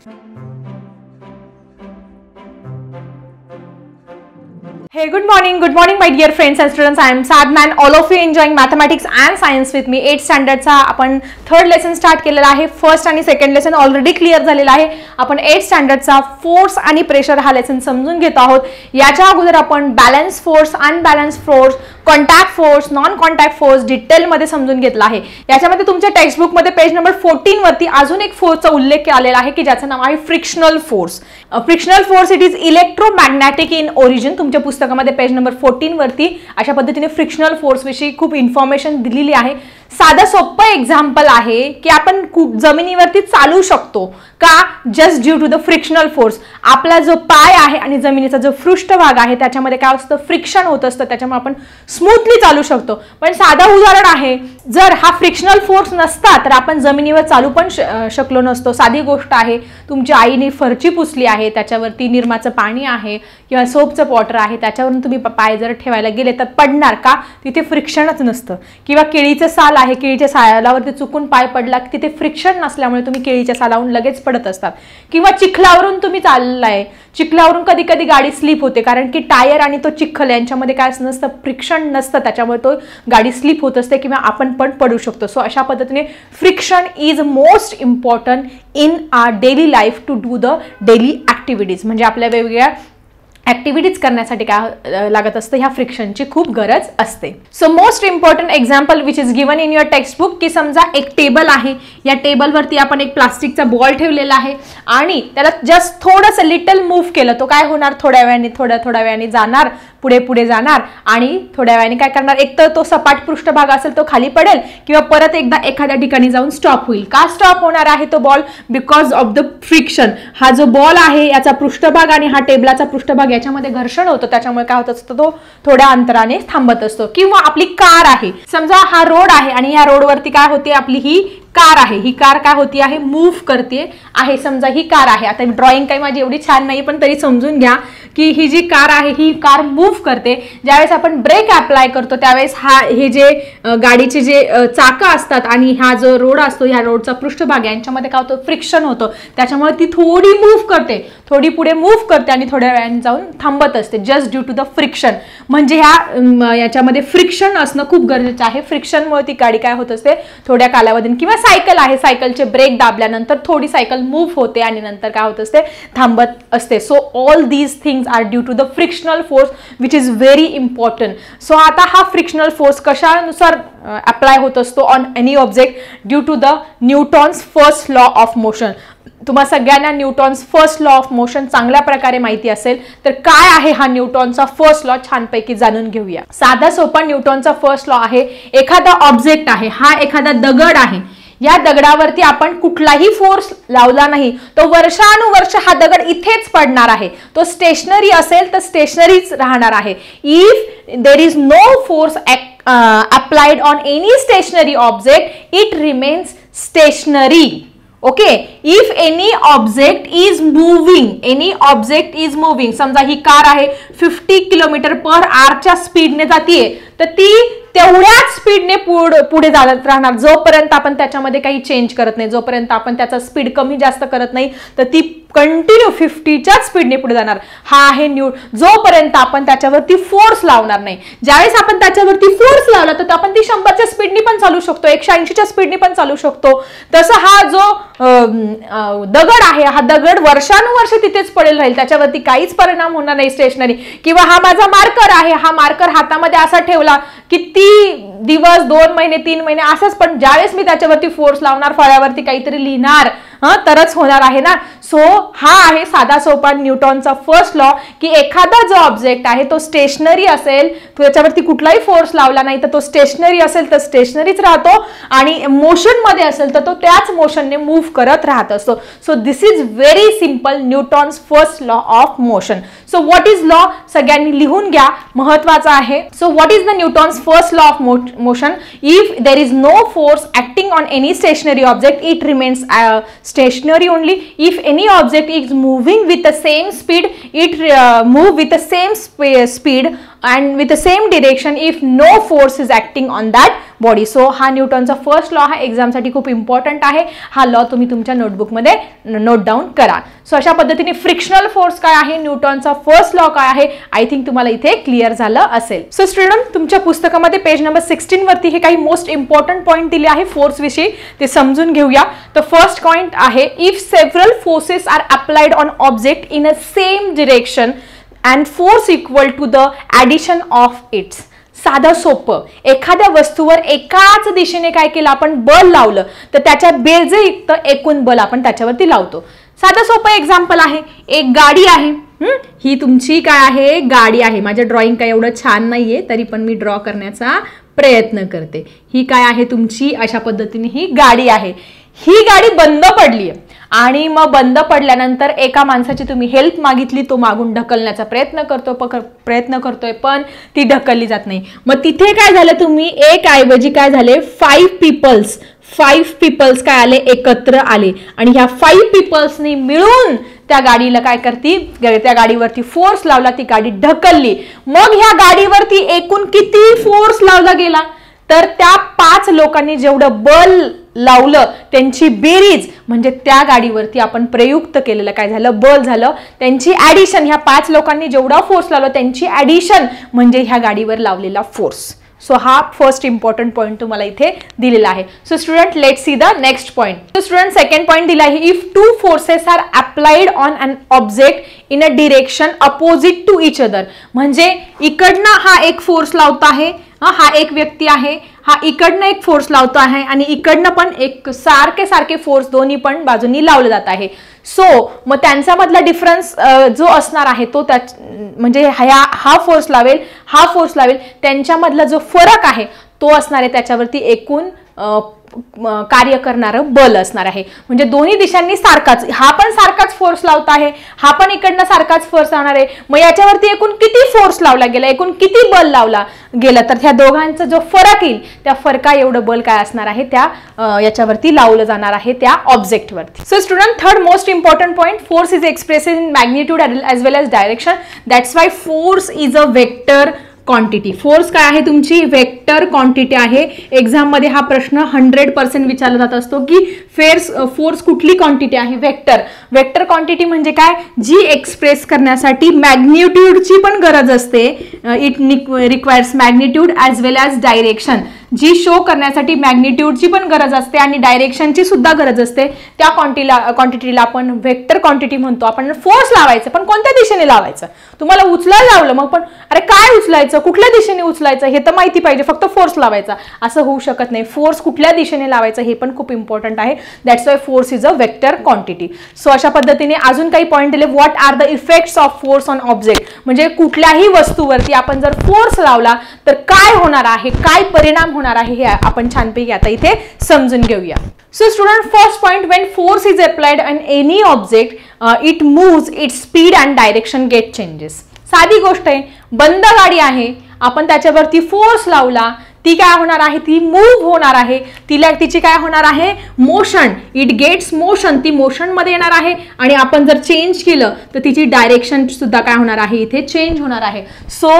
Hey, good morning my dear friends and students. I am Sadna and all of you enjoying mathematics and science with me. 8th standard चा आपण third lesson start केलेला आहे. First आणि second lesson already clear झालेला आहे. आपण 8th स्टँडर्डचा force आणि pressure हा लेसन समजून घेत आहोत. याच्या अगोदर आपण balance force, unbalance force, contact force, non contact force detail मध्ये समजून घेतला आहे. याच्यामध्ये तुमच्या टेक्स्टबुक मध्ये पेज नंबर 14 वरती अजून एक फोर्सचा उल्लेख आलेला आहे की ज्याचं नाव आहे frictional force. Frictional force it is electromagnetic in origin. तुमच्या पुस्तकामध्ये पेज नंबर 14 वरती अशा पद्धतीने फ्रिक्शनल फोर्स विषयी खूप इन्फॉर्मेशन दिलेली आहे. साधं सोपं एक्झाम्पल आहे की आपण जमिनीवरती चालू शकतो का, just due to the frictional force. आपला जो पाय आहे आणि जमिनीचा जो पृष्ठभाग आहे त्याच्यामध्ये काय असतं, फ्रिक्शन होत असतं, त्याच्यामुळे आपण स्मूथली चालू शकतो. पण साधं उदाहरण आहे, जर हा फ्रिक्शनल फोर्स नसता तर आपण जमिनीवर चालू पण शकलो नसतो. साधी गोष्ट आहे, तुमच्या आईने फरची पुसली आहे, त्याच्यावरती निरमाचं पाणी आहे किंवा सोपचं वॉटर आहे, त्याच्यावरून तुम्ही पाय जर ठेवायला गेले तर पडणार का, तिथे फ्रिक्शनच नसतं. किंवा केळीचं साल आहे, केळीच्या सालावरती चुकून पाय पडला, तिथे फ्रिक्शन नसल्यामुळे तुम्ही केळीच्या सालावरून लगेच पडत असतात. किंवा चिखलावरून तुम्ही चाललाय, चिखलावरून कधी कधी गाडी स्लिप होते, कारण की टायर आणि तो चिखल यांच्यामध्ये काय नसतं, फ्रिक्शन नसतं, त्याच्यामुळे तो गाडी स्लिप होत असते किंवा आपण पण पडू शकतो. सो अशा पद्धतीने friction is most important in our daily life to do the daily activities. म्हणजे आपल्या वेगवेगळ्या ॲक्टिव्हिटीज करण्यासाठी काय लागत असतं, ह्या फ्रिक्शनची खूप गरज असते. So most important example which is given in your textbook की समजा एक टेबल आहे, या टेबलवरती आपण एक प्लास्टिकचा बॉल ठेवलेला आहे आणि त्याला जस्ट थोडंसं लिटल मूव्ह केलं, तो काय होणार, थोड्या वेळाने जाणार, पुढे जाणार आणि थोड्या वेळाने काय करणार, एक तर तो सपाट पृष्ठभाग असेल तो खाली पडेल किंवा परत एकदा एखाद्या ठिकाणी जाऊन स्टॉप होईल. का स्टॉप होणार आहे तो ball, because of the friction. हा जो बॉल आहे याचा पृष्ठभाग आणि हा टेबलाचा पृष्ठभाग याच्यामध्ये घर्षण होतं, त्याच्यामुळे काय होत असतं, तो थोड्या अंतराने थांबत असतो. किंवा आपली कार आहे, समजा हा रोड आहे आणि ह्या रोडवरती काय होते, आपली ही कार आहे, ही कार काय होती आहे, मूव्ह करते आहे. समजा ही कार आहे, आता ड्रॉइंग काही माझी एवढी छान नाही पण तरी समजून घ्या की ही जी कार आहे ही कार मूव्ह करते. ज्यावेळेस आपण ब्रेक अप्लाय करतो त्यावेळेस हे जे गाडीचे जे चाकं असतात आणि हा जो रोड असतो, ह्या रोडचा पृष्ठभाग यांच्यामध्ये काय होतं, फ्रिक्शन होतं, त्याच्यामुळे ती थोडी मूव्ह करते, थोडी पुढे मूव्ह करते आणि थोड्या वेळाने जाऊन थांबत असते, just due to the friction. म्हणजे याच्यामध्ये फ्रिक्शन असणं खूप गरजेचं आहे. फ्रिक्शनमुळे ती गाडी काय होत असते, थोड्या कालावधीने. किंवा सायकल आहे, सायकलचे ब्रेक दाबल्यानंतर थोडी सायकल मूव्ह होते आणि नंतर काय होत असते, थांबत असते. So all these things are due to the frictional force which is very important. So आता हा फ्रिक्शनल फोर्स कशानुसार अप्लाय होत असतो on any object, due to the Newton's first law of motion. तुम्हा सगळ्यांना Newton's first law of motion चांगल्या प्रकारे माहिती असेल तर काय आहे हा न्यूटनचा फर्स्ट लॉ, छानपैकी जाणून घेऊया. साधा सोपा न्यूटनचा फर्स्ट लॉ आहे, एखादा ऑब्जेक्ट आहे, हा एखादा दगड आहे, या दगडावरती आपण कुठलाही फोर्स लावला नाही, तो वर्षानुवर्ष हा दगड इथेच पडणार आहे. तो स्टेशनरी असेल तर स्टेशनरीच राहणार आहे. If there is no force applied on any stationary object, it remains stationary. Okay, if any object is moving, समजा ही कार आहे 50 किलोमीटर पर आवरच्या स्पीडने जातीये, तर ती तेवढ्याच स्पीडने पुढे जात राहणार जोपर्यंत आपण त्याच्यामध्ये काही चेंज करत नाही, जोपर्यंत आपण त्याचा स्पीड कमी जास्त करत नाही, तर ती कंटिन्यू 50च्या स्पीडने पुढे जाणार. हा आहे जोपर्यंत आपण त्याच्यावरती फोर्स लावणार नाही. ज्यावेळेस आपण त्याच्यावरती फोर्स लावला तर आपण ती 100च्या स्पीडने पण चालू शकतो, 180च्या स्पीडने पण चालू शकतो. तसं हा जो दगड आहे, हा दगड वर्षानुवर्ष तिथेच पडेल राहील, त्याच्यावरती काहीच परिणाम होणार नाही स्टेशनरी. किंवा हा माझा मार्कर आहे, हा मार्कर हातामध्ये असा ठेवला किती दिवस, 2 महिने 3 महिने असंच, पण ज्यावेळेस मी त्याच्यावरती फोर्स लावणार, फळ्यावरती काहीतरी लिहिणार तरच होणार आहे ना. सो हा आहे साधा सोपा न्यूटनचा फर्स्ट लॉ की एखादा जो ऑब्जेक्ट आहे तो स्टेशनरी असेल, त्याच्यावरती कुठलाही फोर्स लावला नाही तर तो स्टेशनरी असेल तर स्टेशनरीच राहतो, आणि मोशन मध्ये असेल तर तो त्याच मोशनने मूव्ह करत राहत असतो. So this is very simple, Newton's first law of motion. So what is law, सगळ्यांनी लिहून घ्या, महत्वाचा आहे. So what is the Newton's first law of motion, if there is no force acting on any stationary object, it remains stationary only. If any object is moving with the same speed, it move with the same speed and with the same direction if no force is acting on that body. So हा न्यूटनचा first law हा एक्झामसाठी खूप important आहे. हा law तुम्ही तुमच्या नोटबुकमध्ये note down करा. सो अशा पद्धतीने फ्रिक्शनल फोर्स काय आहे, न्यूटनचा फर्स्ट लॉ काय आहे, आय थिंक तुम्हाला इथे क्लिअर झालं असेल. सो स्टुडंट, तुमच्या पुस्तकामध्ये पेज नंबर 16 वरती हे काही मोस्ट इम्पॉर्टंट पॉईंट दिले आहे फोर्स विषयी, ते समजून घेऊया. तर फर्स्ट पॉईंट आहे, if several forces are applied on object in a same direction and force equal to the addition of its. साधं सोपं, एखाद्या वस्तूवर एकाच दिशेने काय केलं आपण, बल लावलं, तर त्याच्या बेरजेइतकं एकूण बल आपण त्याच्यावरती लावतो. साधं सोपं एक्झाम्पल आहे, एक गाडी आहे. ही तुमची काय आहे, गाडी आहे. माझं ड्रॉइंग काय एवढं छान नाहीये, तरी पण मी ड्रॉ करण्याचा प्रयत्न करते. ही काय आहे तुमची, अशा पद्धतीने ही गाडी आहे. ही गाडी बंद पडली आहे आणि मग बंद पडल्यानंतर एका माणसाची तुम्ही हेल्प मागितली, तो मागून ढकलण्याचा प्रयत्न करतोय पण ती ढकलली जात नाही. मग तिथे काय झालं, तुम्ही एक ऐवजी काय झाले, 5 पीपल्स काय आले, एकत्र आले आणि ह्या 5 पीपल्सनी मिळून त्या गाडीला काय करती, त्या गाडीवरती फोर्स लावला, ती गाडी ढकलली. मग ह्या गाडीवरती एकूण किती फोर्स लावला गेला, तर त्या 5 लोकांनी जेवढं बल लावलं त्यांची बेरीज म्हणजे त्या गाडीवरती आपण प्रयुक्त केलेलं काय झालं, बल झालं. त्यांची ऍडिशन, ह्या 5 लोकांनी जेवढा फोर्स लावला त्यांची ऍडिशन म्हणजे ह्या गाडीवर लावलेला फोर्स. सो हा फर्स्ट इम्पॉर्टंट पॉईंट तुम्हाला इथे दिलेला आहे. So student, let's see the next point. So student, second point दिला आहे, if 2 forces are applied on an object in a direction opposite to each other. म्हणजे इकडनं हा एक फोर्स लावत आहे, हा एक व्यक्ती आहे, हा इकडनं एक फोर्स लावतो आहे आणि इकडनं पण एक सारखे फोर्स दोन्ही पण बाजूनी लावले जात आहे. सो मग त्यांचा मधला डिफरन्स जो असणार आहे तो त्या म्हणजे हा फोर्स लावेल त्यांच्यामधला जो फरक आहे तो असणार आहे त्याच्यावरती एकूण कार्य करणारं बल असणार आहे. म्हणजे दोन्ही दिशांनी सारखाच, हा पण सारखाच फोर्स लावत आहे, हा पण इकडनं सारखाच फोर्स लावणार आहे. मग याच्यावरती एकूण किती फोर्स लावला गेला, एकूण किती बल लावला गेला, तर त्या दोघांचा जो फरक येईल त्या फरका एवढं बल काय असणार आहे त्या याच्यावरती लावलं जाणार आहे त्या ऑब्जेक्टवरती. So student, third most important point, force is expressed in magnitude as well as direction. That's why force is a vector quantity. Force काय आहे तुमची, वेक्टर क्वांटिटी आहे. एक्झाम मध्ये हा प्रश्न 100% विचारला जात असतो की फोर्स कुठली क्वांटिटी आहे, वेक्टर क्वांटिटी म्हणजे काय, जी एक्सप्रेस करण्यासाठी मॅग्निट्यूडची पण गरज असते. It requires magnitude as well as direction. जी शो करण्यासाठी मॅग्निट्यूडची पण गरज असते आणि डायरेक्शनची सुद्धा गरज असते. त्या क्वांटिटीला आपण वेक्टर क्वांटिटी म्हणतो. आपण फोर्स लावायचं पण कोणत्या दिशेने लावायचं, तुम्हाला उचलायला लावलं मग पण अरे काय उचलायचं, कुठल्या दिशेने उचलायचं हे तर माहिती पाहिजे, फक्त फोर्स लावायचा असं होऊ शकत नाही. फोर्स कुठल्या दिशेने लावायचं हे पण खूप इम्पॉर्टंट आहे. That's why force is a vector quantity. So अशा पद्धतीने अजून काही पॉईंट दिले. What are the effects of force on object, म्हणजे कुठल्याही वस्तूवरती आपण जर फोर्स लावला तर काय होणार आहे, काय परिणाम होणार आहे हे आपण छानपैकी आता इथे समजून घेऊया. So student, first point, when force is applied on any object it moves, its speed and direction get changes. साधी गोष्ट आहे, बंद गाडी आहे, आपण त्याच्यावरती फोर्स लावला, ती काय होणार आहे, ती मूव्ह होणार आहे, तिची काय होणार आहे, मोशन, इट गेट्स मोशन, ती मोशन मध्ये येणार आहे. आणि आपण जर चेंज केलं तर तिची डायरेक्शन सुद्धा काय होणार आहे, इथे चेंज होणार आहे. So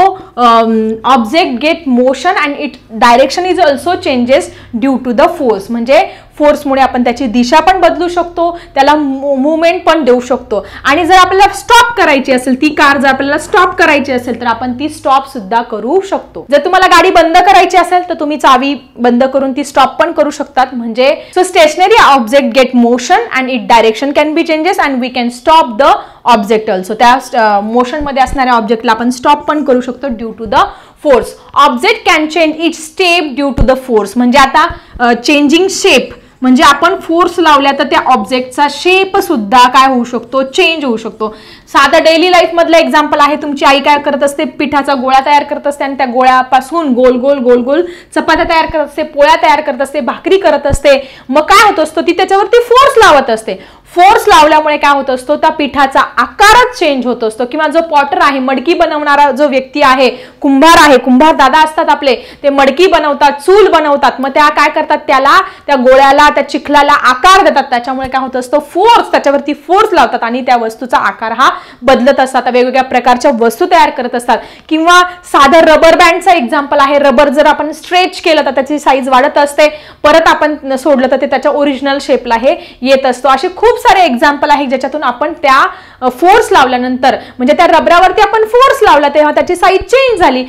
object get motion and it direction is also changes due to the force. म्हणजे फोर्समुळे आपण त्याची दिशा पण बदलू शकतो, त्याला मूवमेंट पण देऊ शकतो. आणि जर आपल्याला स्टॉप करायची असेल, ती कार जर आपल्याला स्टॉप करायची असेल तर आपण ती स्टॉप सुद्धा करू शकतो. जर तुम्हाला गाडी बंद करायची असेल तर तुम्ही चावी बंद करून ती स्टॉप पण करू शकतात. म्हणजे so stationary object get motion and it direction can be changes and we can stop the object also. त्या मोशन मध्ये असणाऱ्या ऑब्जेक्टला आपण स्टॉप पण करू शकतो due to the force. Object can change it step due to the force. म्हणजे आता चेंजिंग शेप, म्हणजे आपण फोर्स लावल्या तर त्या ऑब्जेक्टचा शेप सुद्धा काय होऊ शकतो, चेंज होऊ शकतो. साधा डेली लाईफ मधलं एक्झाम्पल आहे, तुमची आई काय करत असते, पिठाचा गोळा तयार करत असते आणि त्या गोळ्यापासून गोल गोल चपात्या तयार करत असते, पोळ्या तयार करत असते, भाकरी करत असते. मग काय होत असतं, ती त्याच्यावरती फोर्स लावत असते. फोर्स लावल्यामुळे काय होत असतो, त्या पिठाचा आकारच चेंज होत असतो. किंवा जो पॉटर आहे, मडकी बनवणारा जो व्यक्ती आहे, कुंभार आहे, कुंभार दादा असतात आपले, ते मडकी बनवतात, चूल बनवतात, मग त्या काय करतात, त्याला त्या गोळ्याला त्या चिखलाला आकार देतात. त्याच्यामुळे काय होत असतं, फोर्स, त्याच्यावरती फोर्स लावतात आणि त्या वस्तूचा आकार हा बदलत असतात, वेगवेगळ्या प्रकारच्या वस्तू तयार करत असतात. किंवा साधं रबर बँडचं एक्झाम्पल आहे. रबर जर आपण स्ट्रेच केलं तर त्याची साईज वाढत असते, परत आपण सोडलं तर ते त्याच्या ओरिजिनल शेपला हे येत असतो. असे खूप सारे एक्झाम्पल आहे ज्याच्यातून आपण त्या फोर्स लावल्यानंतर, म्हणजे त्या रबरावरती आपण फोर्स लावला तेव्हा त्याची साईज चेंज झाली,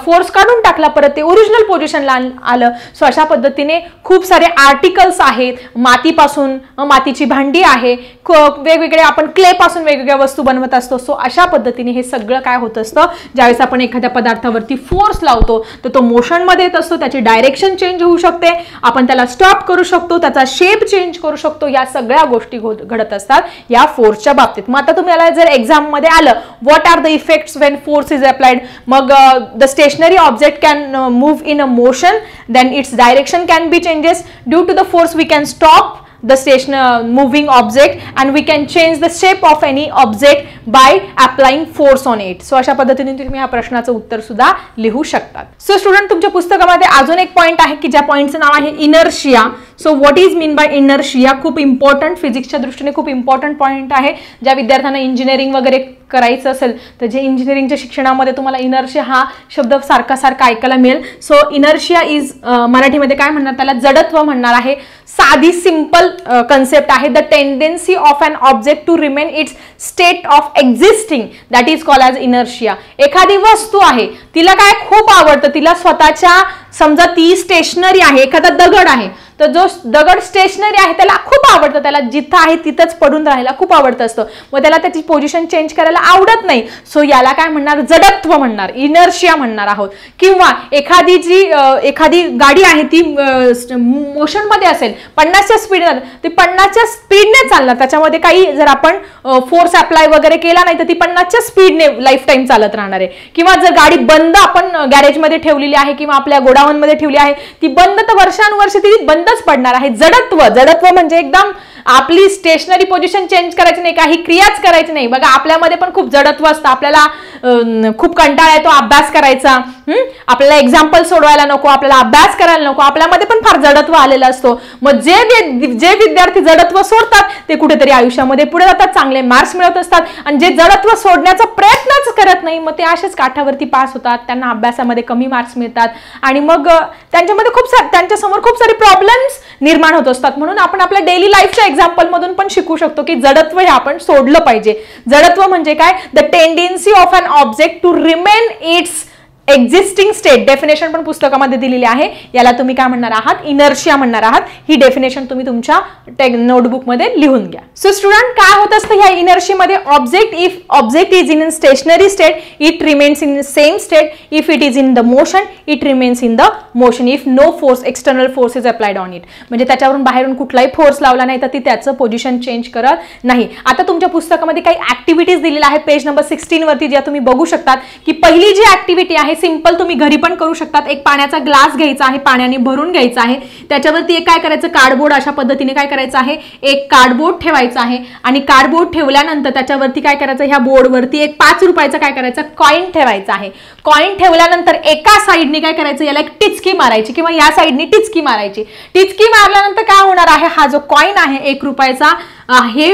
फोर्स काढून टाकला, परत ते ओरिजिनल पोझिशनला आलं. सो अशा पद्धतीने खूप सारे आर्टिकल्स आहेत. मातीपासून मातीची भांडी आहे, वेगवेगळे आपण क्ले पासून वेगवेगळ्या वस्तू बनवत असतो. सो अशा पद्धतीने हे सगळं काय होत असतं, ज्यावेळेस आपण एखाद्या पदार्थावरती फोर्स लावतो तर तो मोशन मध्ये येत असतो, त्याची डायरेक्शन चेंज होऊ शकते, आपण त्याला स्टॉप करू शकतो, त्याचा शेप चेंज करू शकतो. या सगळ्या गोष्टी घडत असतात या फोर्सच्या बाबतीत. मग आता तुम्हाला जर एक्झाम मध्ये आलं, what are the effects when force is applied, मग the stationary object can move in a motion, then its direction can be changes. Due to the force we can stop the moving object and we can change the shape of any object by applying force on it. So अशा पद्धतीने तुम्ही या प्रश्नाचं उत्तर सुद्धा लिहू शकतात. So student, तुमच्या पुस्तकामध्ये अजून एक पॉइंट आहे की ज्या पॉइंटचं नाव आहे inertia. So what is mean by inertia, खूप इम्पॉर्टंट, फिजिक्सच्या दृष्टीने खूप इम्पॉर्टंट पॉइंट आहे. ज्या विद्यार्थ्यांना इंजिनिअरिंग वगैरे करायचं असेल तर जे इंजिनिअरिंगच्या शिक्षणामध्ये तुम्हाला इनर्शिया हा शब्द सारखा सारखा ऐकायला मिळेल. सो इनर्शिया इज मराठीमध्ये काय म्हणणार, त्याला जडत्व म्हणणार आहे. साधी सिंपल कन्सेप्ट आहे. The tendency of an object to remain its state of existing, that is called as inertia. एखादी वस्तू आहे, तिला काय खूप आवडतं, तिला स्वतःच्या, समजा ती स्टेशनरी आहे, एखादा दगड आहे, तर जो दगड स्टेशनरी आहे त्याला खूप आवडतं, त्याला जिथं आहे तिथंच पडून राहायला खूप आवडतं असतं, मग त्याला त्याची पोझिशन चेंज करायला आवडत नाही. सो याला काय म्हणणार, जडत्व म्हणणार, इनर्शिया म्हणणार आहोत. किंवा एखादी गाडी आहे ती मोशन मध्ये असेल, 50च्या स्पीडने, ती 50च्या स्पीडने चालणार, त्याच्यामध्ये काही जर आपण फोर्स अप्लाय वगैरे केला नाही तर ती 50च्या स्पीडने लाईफ टाईम चालत राहणार आहे. किंवा जर गाडी बंद आपण गॅरेजमध्ये ठेवलेली आहे किंवा आपल्या गोडाऊन मध्ये ठेवली आहे, ती बंद तर वर्षानुवर्ष ती बंदच पडणार आहे. जडत्व म्हणजे एकदम आपली स्टेशनरी पोझिशन चेंज करायची नाही, काही क्रियाच करायची नाही. बघा आपल्यामध्ये पण खूप जडत्व असतं, आपल्याला खूप कंटाळा येतो अभ्यास करायचा, आपल्याला एक्झाम्पल सोडवायला नको, आपल्याला अभ्यास करायला नको, आपल्यामध्ये पण फार जडत्व आलेलं असतो. मग जे विद्यार्थी जडत्व सोडतात ते कुठेतरी आयुष्यामध्ये पुढे जातात, चांगले मार्क्स मिळवत असतात. आणि जे जडत्व सोडण्याचा प्रयत्नच करत नाही, मग ते असेच काठावरती पास होतात, त्यांना अभ्यासामध्ये कमी मार्क्स मिळतात आणि मग त्यांच्यासमोर खूप सारे प्रॉब्लेम्स निर्माण होत असतात. म्हणून आपण आपल्या डेली लाईफच्या एक्झाम्पल मधून पण शिकू शकतो की जडत्व हे आपण सोडलं पाहिजे. जडत्व म्हणजे काय, the tendency of an object to remain its existing state. Definition पण पुस्तकामध्ये दिलेली आहे. याला तुम्ही काय म्हणणार आहात, इनर्शिया म्हणणार आहात. ही डेफिनेशन तुम्ही तुमच्या नोटबुक मध्ये लिहून घ्या. सो स्टुडंट, काय होत असतं या इनर्शियामध्ये, if object is in stationary state it remains in same state, if it is in the motion it remains in the motion, if no force external force is applied on it. म्हणजे त्याच्यावरून बाहेरून कुठलाही force लावला नाही तर ती त्याचं position change करत नाही. आता तुमच्या पुस्तकामध्ये काही ऍक्टिव्हिटीज दिलेल्या आहेत पेज नंबर 16 वरती, ज्या तुम्ही बघू शकतात की पहिली जी ऍक्टिव्हिटी आहे सिंपल, तुम्ही घरी पण करू शकतात. एक पाण्याचा ग्लास घ्यायचा आहे, पाण्याने भरून घ्यायचा आहे, त्याच्यावरती एक काय करायचं, कार्डबोर्ड, अशा पद्धतीने काय करायचं आहे, एक कार्डबोर्ड ठेवायचा आहे आणि कार्डबोर्ड ठेवल्यानंतर त्याच्यावरती काय करायचं, ह्या बोर्डवरती एक 5 रुपयाचा काय करायचं, कॉइन ठेवायचा आहे. कॉइन ठेवल्यानंतर एका साईडने काय करायचं, याला एक टिचकी मारायची किंवा या साईडने टिचकी मारायची. टिचकी मारल्यानंतर काय होणार आहे, हा जो कॉइन आहे 1 रुपयाचा, हे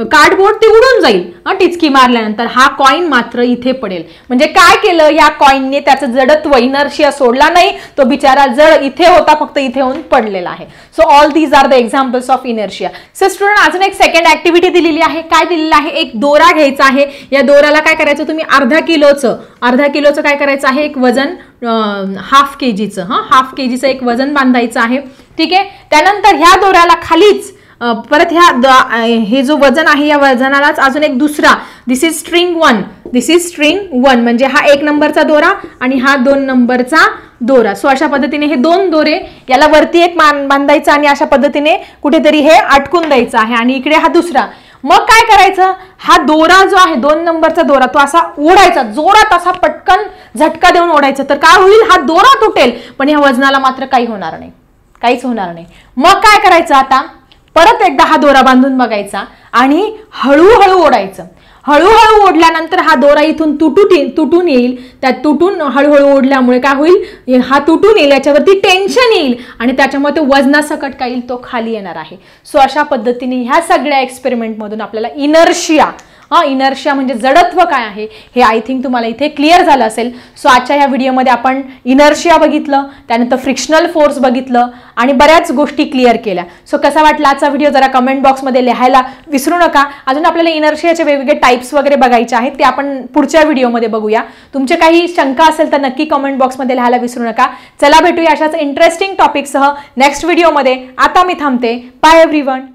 कार्डबोर्ड ते उडून जाईल. टिचकी मारल्यानंतर हा कॉइन मात्र इथे पडेल. म्हणजे काय केलं, या कॉइनने त्याचं जडत्व, इनर्शिया सोडला नाही, तो बिचारा जड इथे होता, फक्त इथे येऊन पडलेला आहे. So all these are the examples of inertia. So student, अजून एक सेकंड ऍक्टिव्हिटी दिलेली आहे. काय दिलेलं आहे, एक दोरा घ्यायचा आहे. या दोऱ्याला काय करायचं, तुम्ही अर्धा किलोचं काय करायचं आहे, एक वजन हाफ केजीचं एक वजन बांधायचं आहे. ठीक आहे. त्यानंतर ह्या दोऱ्याला खालीच परत हे जो वजन आहे या वजनालाच अजून एक दुसरा, दिस इज स्ट्रिंग वन, म्हणजे हा 1 नंबरचा दोरा आणि हा 2 नंबरचा दोरा. सो अशा पद्धतीने हे 2 दोरे, याला वरती एक बांधायचं आणि अशा पद्धतीने कुठेतरी हे अटकून द्यायचं आहे आणि इकडे हा दुसरा. मग काय करायचं, हा दोरा जो आहे 2 नंबरचा दोरा, तो असा ओढायचा, जोरात असा पटकन झटका देऊन ओढायचा. तर काय होईल, हा दोरा तुटेल पण या वजनाला मात्र काहीच होणार नाही. मग काय करायचं, आता परत एकदा हा दोरा बांधून बघायचा आणि हळूहळू ओढायचं. हळूहळू ओढल्यानंतर हा दोरा इथून तुटून येईल. त्या तुटून हळूहळू ओढल्यामुळे काय होईल, हा तुटून येईल, याच्यावरती टेन्शन येईल आणि त्याच्यामुळे तो वजनासकट काय येईल, तो खाली येणार आहे. सो अशा पद्धतीने ह्या सगळ्या एक्सपेरिमेंटमधून आपल्याला इनर्शिया म्हणजे जडत्व काय आहे हे आय थिंक तुम्हाला इथे क्लिअर झालं असेल. सो आजच्या ह्या व्हिडिओमध्ये आपण इनर्शिया बघितलं, त्यानंतर फ्रिक्शनल फोर्स बघितलं आणि बऱ्याच गोष्टी क्लिअर केल्या. सो कसा वाटला आजचा व्हिडिओ जरा कमेंट बॉक्समध्ये लिहायला विसरू नका. अजून आपल्याला इनर्शियाचे वेगवेगळे टाइप्स वगैरे बघायचे आहेत, ते आपण पुढच्या व्हिडिओमध्ये बघूया. तुमचे काही शंका असेल तर नक्की कमेंट बॉक्समध्ये लिहायला विसरू नका. चला भेटूया अशाच इंटरेस्टिंग टॉपिकसह नेक्स्ट व्हिडिओमध्ये. आता मी थांबते. Bye everyone.